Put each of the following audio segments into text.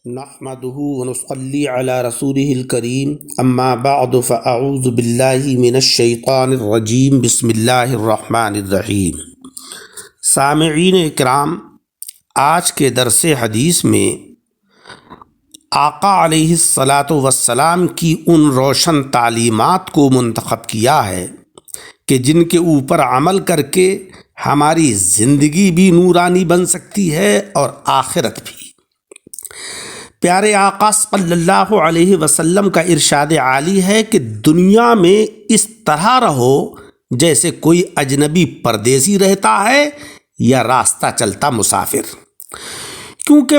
نحمده ونصلي على رسوله الكريم اما بعد فاعوذ بالله من الشیطان الرجیم بسم اللہ الرحمن الرحیم۔ سامعین اکرام، آج کے درس حدیث میں آقا علیہ الصلاۃ والسلام کی ان روشن تعلیمات کو منتخب کیا ہے کہ جن کے اوپر عمل کر کے ہماری زندگی بھی نورانی بن سکتی ہے اور آخرت بھی۔ پیارے آقا صلی اللہ علیہ وسلم کا ارشاد عالی ہے کہ دنیا میں اس طرح رہو جیسے کوئی اجنبی پردیسی رہتا ہے یا راستہ چلتا مسافر، کیونکہ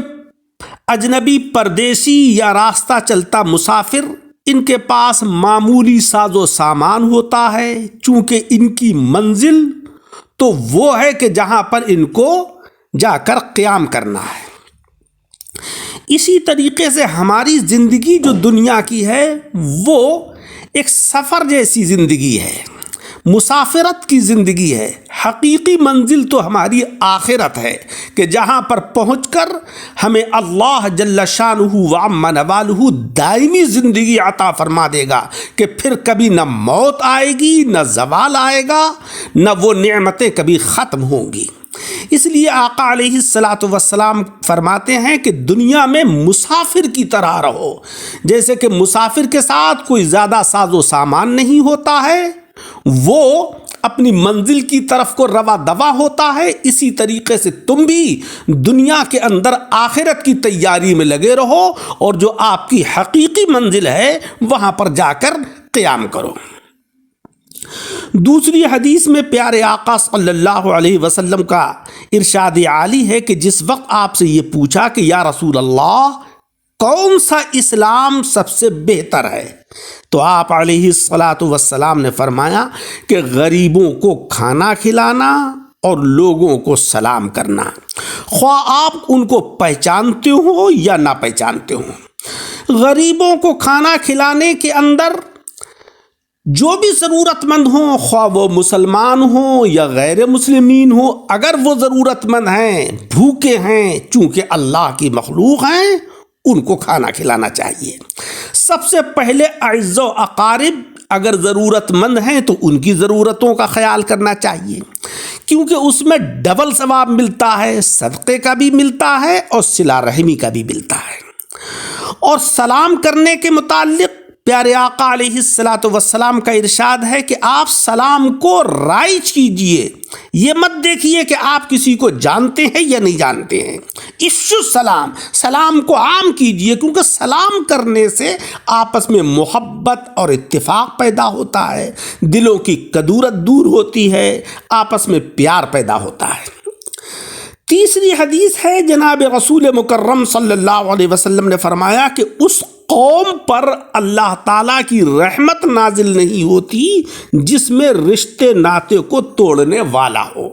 اجنبی پردیسی یا راستہ چلتا مسافر ان کے پاس معمولی ساز و سامان ہوتا ہے، چونکہ ان کی منزل تو وہ ہے کہ جہاں پر ان کو جا کر قیام کرنا ہے۔ اسی طریقے سے ہماری زندگی جو دنیا کی ہے وہ ایک سفر جیسی زندگی ہے، مسافرت کی زندگی ہے۔ حقیقی منزل تو ہماری آخرت ہے کہ جہاں پر پہنچ کر ہمیں اللہ جل شانہ و عم نوالہ دائمی زندگی عطا فرما دے گا کہ پھر کبھی نہ موت آئے گی، نہ زوال آئے گا، نہ وہ نعمتیں کبھی ختم ہوں گی۔ اس لیے آقا علیہ الصلاۃ والسلام فرماتے ہیں کہ دنیا میں مسافر کی طرح رہو، جیسے کہ مسافر کے ساتھ کوئی زیادہ ساز و سامان نہیں ہوتا ہے، وہ اپنی منزل کی طرف کو روا دوا ہوتا ہے، اسی طریقے سے تم بھی دنیا کے اندر آخرت کی تیاری میں لگے رہو اور جو آپ کی حقیقی منزل ہے وہاں پر جا کر قیام کرو۔ دوسری حدیث میں پیارے آقا صلی اللہ علیہ وسلم کا ارشاد عالی ہے کہ جس وقت آپ سے یہ پوچھا کہ یا رسول اللہ کون سا اسلام سب سے بہتر ہے، تو آپ علیہ الصلاۃ والسلام نے فرمایا کہ غریبوں کو کھانا کھلانا اور لوگوں کو سلام کرنا، خواہ آپ ان کو پہچانتے ہو یا نہ پہچانتے ہو۔ غریبوں کو کھانا کھلانے کے اندر جو بھی ضرورت مند ہوں، خواہ وہ مسلمان ہوں یا غیر مسلمین ہوں، اگر وہ ضرورت مند ہیں، بھوکے ہیں، چونکہ اللہ کی مخلوق ہیں، ان کو کھانا کھلانا چاہیے۔ سب سے پہلے اعز و اقارب اگر ضرورت مند ہیں تو ان کی ضرورتوں کا خیال کرنا چاہیے، کیونکہ اس میں ڈبل ثواب ملتا ہے، صدقے کا بھی ملتا ہے اور صلہ رحمی کا بھی ملتا ہے۔ اور سلام کرنے کے متعلق پیارے آقا علیہ الصلاۃ والسلام کا ارشاد ہے کہ آپ سلام کو رائج کیجئے، یہ مت دیکھیے کہ آپ کسی کو جانتے ہیں یا نہیں جانتے ہیں۔ افشوا السلام، سلام کو عام کیجئے، کیونکہ سلام کرنے سے آپس میں محبت اور اتفاق پیدا ہوتا ہے، دلوں کی کدورت دور ہوتی ہے، آپس میں پیار پیدا ہوتا ہے۔ تیسری حدیث ہے جناب رسول مکرم صلی اللہ علیہ وسلم نے فرمایا کہ اس قوم پر اللہ تعالیٰ کی رحمت نازل نہیں ہوتی جس میں رشتے ناطے کو توڑنے والا ہو۔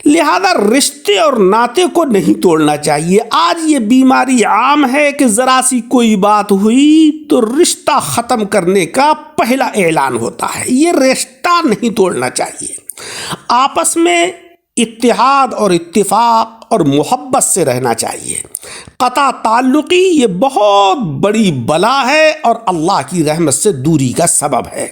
لہذا رشتے اور ناطے کو نہیں توڑنا چاہیے۔ آج یہ بیماری عام ہے کہ ذرا سی کوئی بات ہوئی تو رشتہ ختم کرنے کا پہلا اعلان ہوتا ہے، یہ رشتہ نہیں توڑنا چاہیے۔ آپس میں اتحاد اور اتفاق اور محبت سے رہنا چاہیے۔ قطع تعلقی یہ بہت بڑی بلا ہے اور اللہ کی رحمت سے دوری کا سبب ہے۔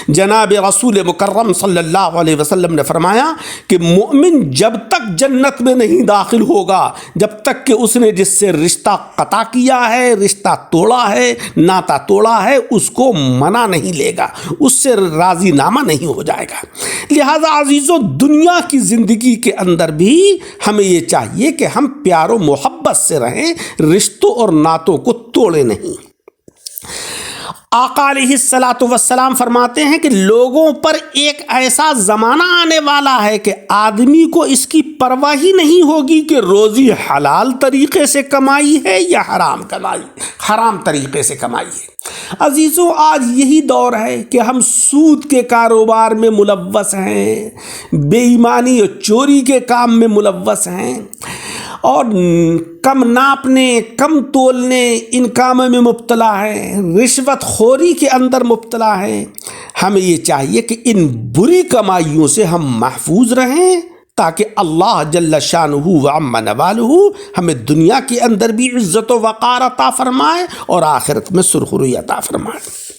جناب رسول مکرم صلی اللہ علیہ وسلم نے فرمایا کہ مومن جب تک جنت میں نہیں داخل ہوگا جب تک کہ اس نے جس سے رشتہ قطع کیا ہے، رشتہ توڑا ہے، ناتا توڑا ہے، اس کو منع نہیں لے گا، اس سے راضی نامہ نہیں ہو جائے گا۔ لہذا عزیزو، دنیا کی زندگی کے اندر بھی ہمیں یہ چاہیے کہ ہم پیار و محبت سے رہیں، رشتوں اور ناتوں کو توڑے نہیں۔ آقا علیہ الصلاۃ والسلام فرماتے ہیں کہ لوگوں پر ایک ایسا زمانہ آنے والا ہے کہ آدمی کو اس کی پرواہ ہی نہیں ہوگی کہ روزی حلال طریقے سے کمائی ہے یا حرام طریقے سے کمائی ہے۔ عزیزو، آج یہی دور ہے کہ ہم سود کے کاروبار میں ملوث ہیں، بے ایمانی اور چوری کے کام میں ملوث ہیں، اور کم ناپنے، کم تولنے، ان کاموں میں مبتلا ہے، رشوت خوری کے اندر مبتلا ہے۔ ہمیں یہ چاہیے کہ ان بری کمائیوں سے ہم محفوظ رہیں تاکہ اللہ جل شانہ و عم نوالہ ہمیں دنیا کے اندر بھی عزت و وقار عطا فرمائے اور آخرت میں سرخروی عطا فرمائے۔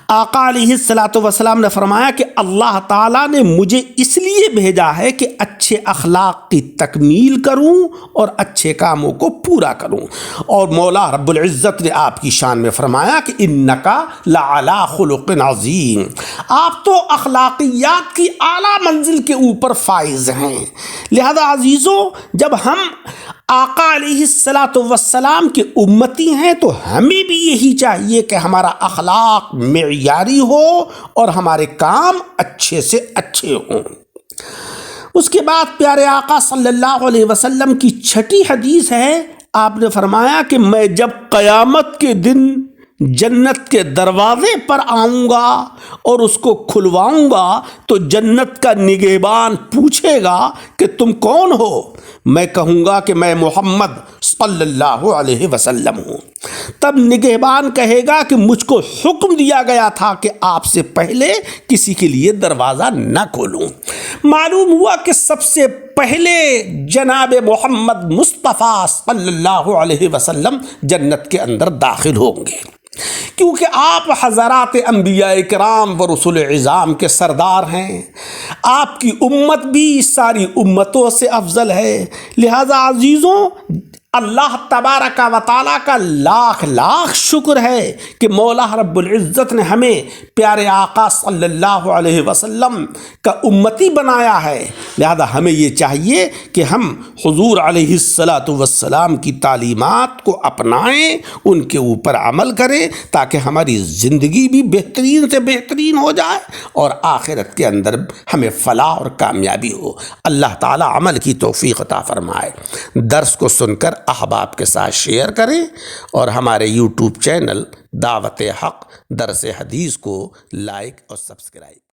آقا علیہ الصلاۃ والسلام نے فرمایا کہ اللہ تعالیٰ نے مجھے اس لیے بھیجا ہے کہ اچھے اخلاق کی تکمیل کروں اور اچھے کاموں کو پورا کروں، اور مولا رب العزت نے آپ کی شان میں فرمایا کہ انکا لعلی خلق عظیم، آپ تو اخلاقیات کی اعلیٰ منزل کے اوپر فائز ہیں۔ لہذا عزیزوں، جب ہم آقا علیہ الصلاۃ والسلام کے امتی ہیں تو ہمیں بھی یہی چاہیے کہ ہمارا اخلاق معیاری ہو اور ہمارے کام اچھے سے اچھے ہوں۔ اس کے بعد پیارے آقا صلی اللہ علیہ وسلم کی چھٹی حدیث ہے، آپ نے فرمایا کہ میں جب قیامت کے دن جنت کے دروازے پر آؤں گا اور اس کو کھلواؤں گا تو جنت کا نگہبان پوچھے گا کہ تم کون ہو؟ میں کہوں گا کہ میں محمد صلی اللہ علیہ وسلم ہوں۔ تب نگہبان کہے گا کہ مجھ کو حکم دیا گیا تھا کہ آپ سے پہلے کسی کے لیے دروازہ نہ کھولوں۔ معلوم ہوا کہ سب سے پہلے جناب محمد مصطفیٰ صلی اللہ علیہ وسلم جنت کے اندر داخل ہوں گے، کیونکہ آپ حضرات انبیاء کرام و رسول عظام کے سردار ہیں۔ آپ کی امت بھی ساری امتوں سے افضل ہے۔ لہذا عزیزوں، اللہ تبارک و تعالیٰ کا لاکھ لاکھ شکر ہے کہ مولا رب العزت نے ہمیں پیارے آقا صلی اللہ علیہ وسلم کا امتی بنایا ہے۔ لہذا ہمیں یہ چاہیے کہ ہم حضور علیہ الصلاۃ والسلام کی تعلیمات کو اپنائیں، ان کے اوپر عمل کریں، تاکہ ہماری زندگی بھی بہترین سے بہترین ہو جائے اور آخرت کے اندر ہمیں فلاح اور کامیابی ہو۔ اللہ تعالیٰ عمل کی توفیق عطا فرمائے۔ درس کو سن کر احباب کے ساتھ شیئر کریں اور ہمارے یوٹیوب چینل دعوت حق درس حدیث کو لائک اور سبسکرائب